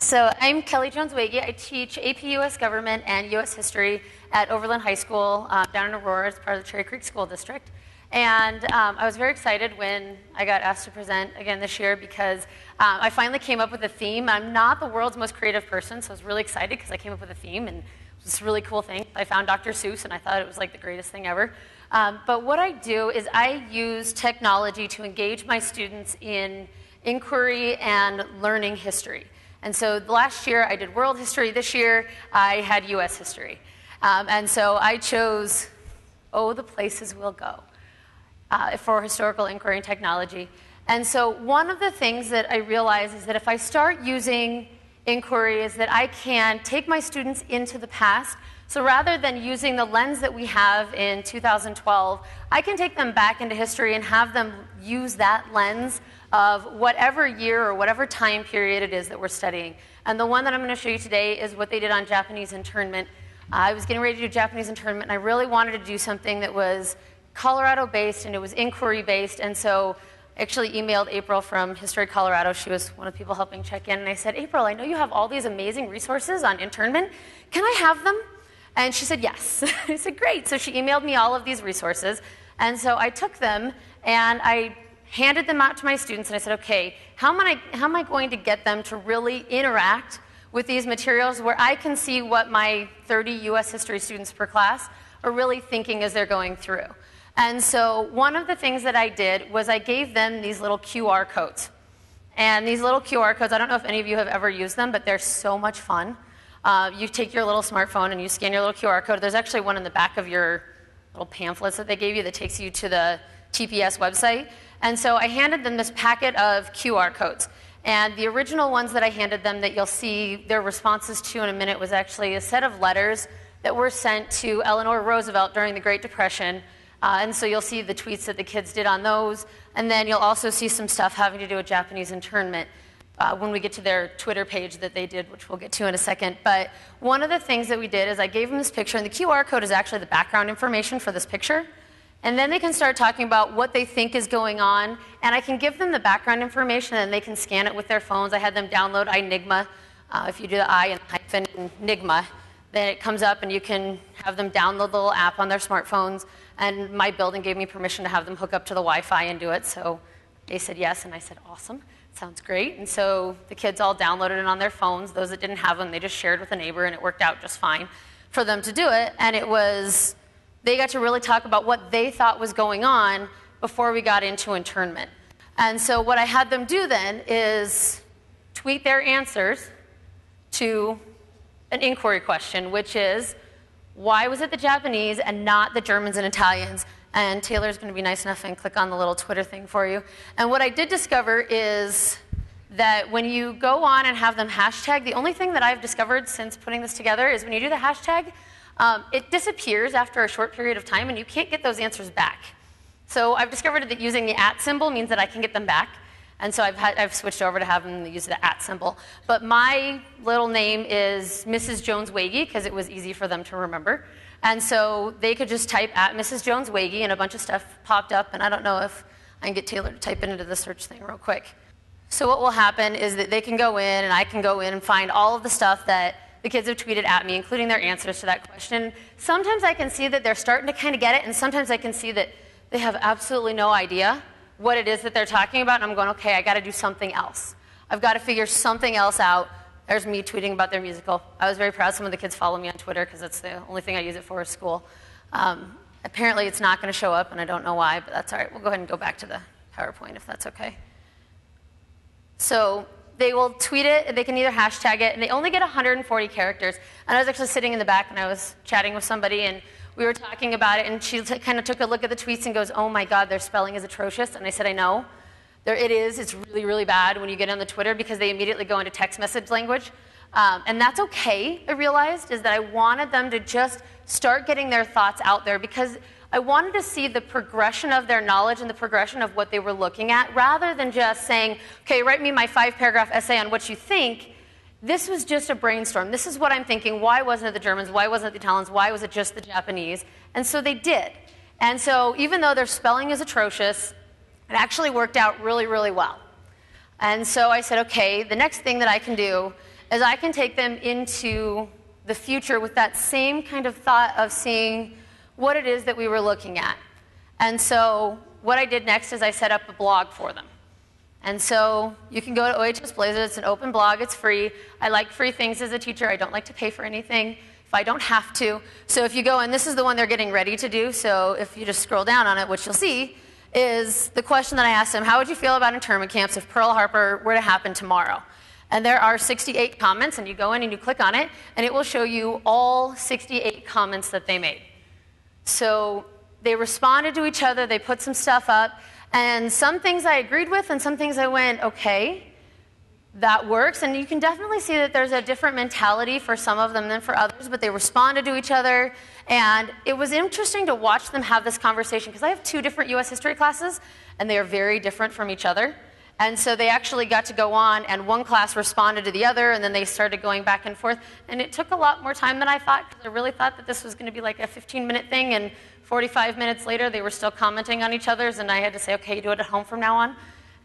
So I'm Kelly Jones-Wagy. I teach AP US Government and US History at Overland High School down in Aurora as part of the Cherry Creek School District. And I was very excited when I got asked to present again this year because I finally came up with a theme. I'm not the world's most creative person, so I was really excited because I came up with a theme and it was this really cool thing. I found Dr. Seuss and I thought it was like the greatest thing ever. But what I do is I use technology to engage my students in inquiry and learning history. And so last year I did world history. This year I had US history. And so I chose, oh, the places we'll go for historical inquiry and technology. And so one of the things that I realize is that if I start using inquiry is that I can take my students into the past. So rather than using the lens that we have in 2012, I can take them back into history and have them use that lens of whatever year or whatever time period it is that we're studying. And the one that I'm going to show you today is what they did on Japanese internment. I was getting ready to do Japanese internment, and I really wanted to do something that was Colorado-based, and it was inquiry-based. And so I actually emailed April from History Colorado. She was one of the people helping check in. And I said, April, I know you have all these amazing resources on internment. Can I have them? And she said, yes. I said, great. So she emailed me all of these resources. And so I took them, and I handed them out to my students, and I said, okay, how am I going to get them to really interact with these materials where I can see what my 30 US history students per class are really thinking as they're going through? And so one of the things that I did was I gave them these little QR codes. And these little QR codes, I don't know if any of you have ever used them, but they're so much fun. You take your little smartphone and you scan your little QR code. There's actually one in the back of your little pamphlets that they gave you that takes you to the TPS website. And so I handed them this packet of QR codes. And the original ones that I handed them that you'll see their responses to in a minute was actually a set of letters that were sent to Eleanor Roosevelt during the Great Depression. And so you'll see the tweets that the kids did on those. And then you'll also see some stuff having to do with Japanese internment when we get to their Twitter page that they did, which we'll get to in a second. But one of the things that we did is I gave them this picture, and the QR code is actually the background information for this picture. And then they can start talking about what they think is going on, and I can give them the background information, and they can scan it with their phones. I had them download iNigma. If you do the I and hyphen Nigma, then it comes up, and you can have them download the little app on their smartphones. And my building gave me permission to have them hook up to the Wi-Fi and do it, so they said yes, and I said, awesome, sounds great. And so the kids all downloaded it on their phones. Those that didn't have them, they just shared with a neighbor, and it worked out just fine for them to do it. And it was, they got to really talk about what they thought was going on before we got into internment. And so what I had them do then is tweet their answers to an inquiry question, which is, why was it the Japanese and not the Germans and Italians? And Taylor's going to be nice enough and click on the little Twitter thing for you. And what I did discover is that when you go on and have them hashtag, the only thing that I've discovered since putting this together is when you do the hashtag, it disappears after a short period of time, and you can't get those answers back. So I've discovered that using the @ symbol means that I can get them back. And so I've switched over to having them use the @ symbol. But my little name is Mrs. Jones-Wagy because it was easy for them to remember. And so they could just type @Mrs. Jones-Wagy, and a bunch of stuff popped up. And I don't know if I can get Taylor to type it into the search thing real quick. So what will happen is that they can go in, and I can go in and find all of the stuff that the kids have tweeted at me, including their answers to that question. Sometimes I can see that they're starting to kind of get it, and sometimes I can see that they have absolutely no idea what it is that they're talking about, and I'm going, okay, I got to do something else. I've got to figure something else out. There's me tweeting about their musical. I was very proud some of the kids follow me on Twitter because that's the only thing I use it for is school. Apparently it's not going to show up, and I don't know why, but that's all right. We'll go ahead and go back to the PowerPoint if that's okay. So they will tweet it, they can either hashtag it, and they only get 140 characters. And I was actually sitting in the back, and I was chatting with somebody, and we were talking about it, and she kind of took a look at the tweets and goes, oh my God, their spelling is atrocious. And I said, I know. It is. It's really, really bad when you get on the Twitter because they immediately go into text message language. And that's okay, I realized, is that I wanted them to just start getting their thoughts out there because I wanted to see the progression of their knowledge and the progression of what they were looking at rather than just saying, okay, write me my 5-paragraph essay on what you think. This was just a brainstorm. This is what I'm thinking. Why wasn't it the Germans? Why wasn't it the Italians? Why was it just the Japanese? And so they did. And so even though their spelling is atrocious, it actually worked out really, really well. And so I said, okay, the next thing that I can do is I can take them into the future with that same kind of thought of seeing what it is that we were looking at. And so what I did next is I set up a blog for them. And so you can go to OHS Blazers. It's an open blog. It's free. I like free things as a teacher. I don't like to pay for anything if I don't have to. So if you go, and this is the one they're getting ready to do, so if you just scroll down on it, what you'll see is the question that I asked them: how would you feel about internment camps if Pearl Harbor were to happen tomorrow? And there are 68 comments, and you go in and you click on it, and it will show you all 68 comments that they made. So they responded to each other, they put some stuff up, and some things I agreed with, and some things I went, okay, that works. And you can definitely see that there's a different mentality for some of them than for others, but they responded to each other. And it was interesting to watch them have this conversation, because I have 2 different US history classes, and they are very different from each other. And so they actually got to go on, and one class responded to the other, and then they started going back and forth. And it took a lot more time than I thought, because I really thought that this was going to be like a 15-minute thing, and 45 minutes later, they were still commenting on each other's, and I had to say, okay, you do it at home from now on.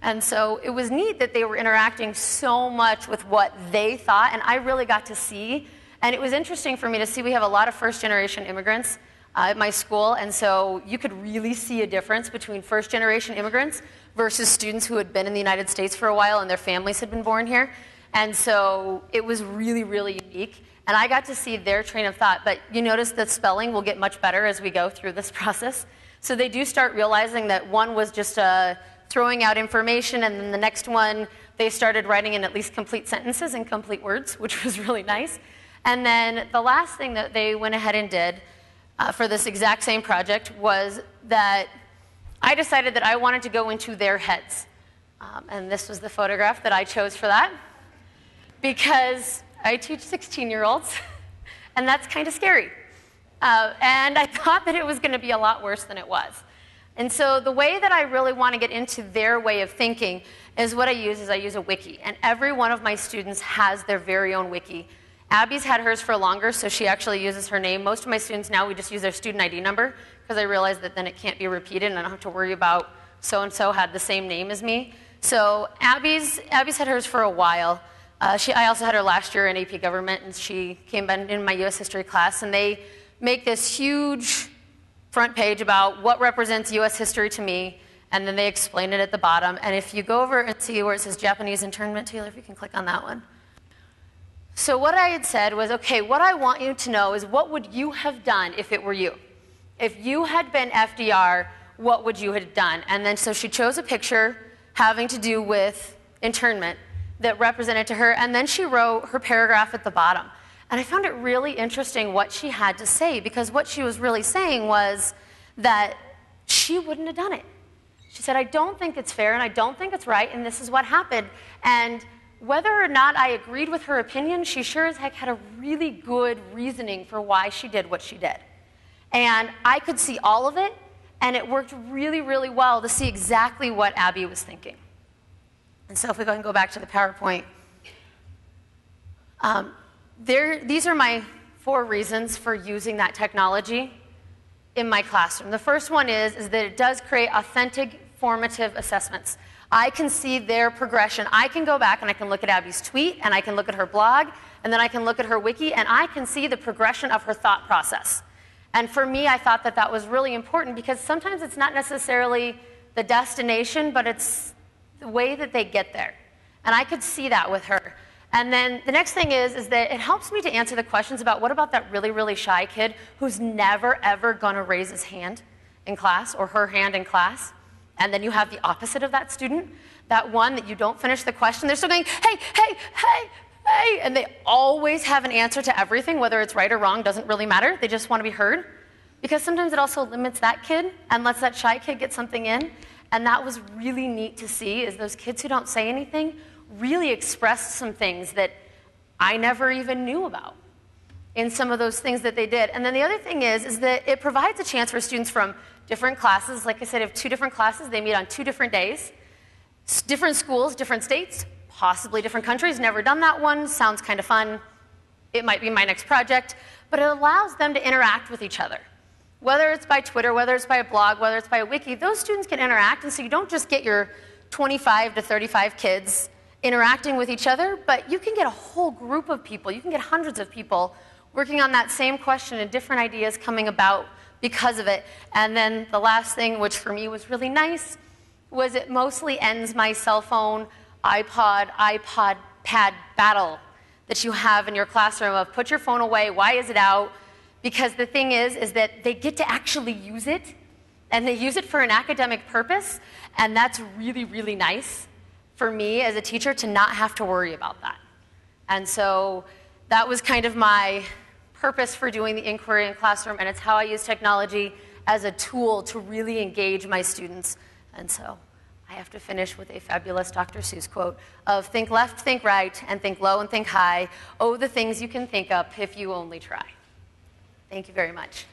And so it was neat that they were interacting so much with what they thought, and I really got to see. And it was interesting for me to see we have a lot of first-generation immigrants at my school, and so you could really see a difference between first-generation immigrants versus students who had been in the United States for a while and their families had been born here. And so it was really, really unique. And I got to see their train of thought. But you notice that spelling will get much better as we go through this process. So they do start realizing that one was just throwing out information, and then the next one, they started writing in at least complete sentences and complete words, which was really nice. And then the last thing that they went ahead and did for this exact same project was that I decided that I wanted to go into their heads. And this was the photograph that I chose for that, because I teach 16-year-olds, and that's kind of scary. And I thought that it was going to be a lot worse than it was. And so the way that I really want to get into their way of thinking is what I use a wiki. And every one of my students has their very own wiki. Abby's had hers for longer, so she actually uses her name. Most of my students now, we just use their student ID number, because I realize that then it can't be repeated, and I don't have to worry about so-and-so had the same name as me. So Abby's had hers for a while. I also had her last year in AP Government, and she came in my US History class, and they make this huge front page about what represents US history to me, and then they explain it at the bottom. And if you go over and see where it says Japanese internment, Taylor, if you can click on that one. So what I had said was, okay, what I want you to know is, what would you have done if it were you? If you had been FDR, what would you have done? And then so she chose a picture having to do with internment that represented to her, and then she wrote her paragraph at the bottom. And I found it really interesting what she had to say, because what she was really saying was that she wouldn't have done it. She said, I don't think it's fair, and I don't think it's right, and this is what happened. And whether or not I agreed with her opinion, she sure as heck had a really good reasoning for why she did what she did. And I could see all of it, and it worked really, really well to see exactly what Abby was thinking. And so if we go and go back to the PowerPoint, these are my 4 reasons for using that technology in my classroom. The first one is that it does create authentic, formative assessments. I can see their progression. I can go back and I can look at Abby's tweet, and I can look at her blog, and then I can look at her wiki, and I can see the progression of her thought process. And for me, I thought that that was really important, because sometimes it's not necessarily the destination, but it's the way that they get there. And I could see that with her. And then the next thing is that it helps me to answer the questions about, what about that really, really shy kid who's never, ever going to raise his hand in class, or her hand in class? And then you have the opposite of that student, that one that you don't finish the question, they're still going, hey, hey, hey, hey, and they always have an answer to everything, whether it's right or wrong, doesn't really matter. They just want to be heard. Because sometimes it also limits that kid and lets that shy kid get something in. And that was really neat to see, is those kids who don't say anything really expressed some things that I never even knew about in some of those things that they did. And then the other thing is that it provides a chance for students from different classes. Like I said, I have 2 different classes. They meet on 2 different days. Different schools, different states, possibly different countries. Never done that one. Sounds kind of fun. It might be my next project. But it allows them to interact with each other. Whether it's by Twitter, whether it's by a blog, whether it's by a wiki, those students can interact. And so you don't just get your 25 to 35 kids interacting with each other, but you can get a whole group of people, you can get hundreds of people working on that same question and different ideas coming about because of it. And then the last thing, which for me was really nice, was it mostly ends my cell phone, iPod pad battle that you have in your classroom of put your phone away, why is it out? Because the thing is that they get to actually use it, and they use it for an academic purpose, and that's really, really nice for me as a teacher to not have to worry about that. And so that was kind of my purpose for doing the inquiry in classroom, and it's how I use technology as a tool to really engage my students. And so I have to finish with a fabulous Dr. Seuss quote of think left, think right, and think low and think high. Oh, the things you can think up if you only try. Thank you very much.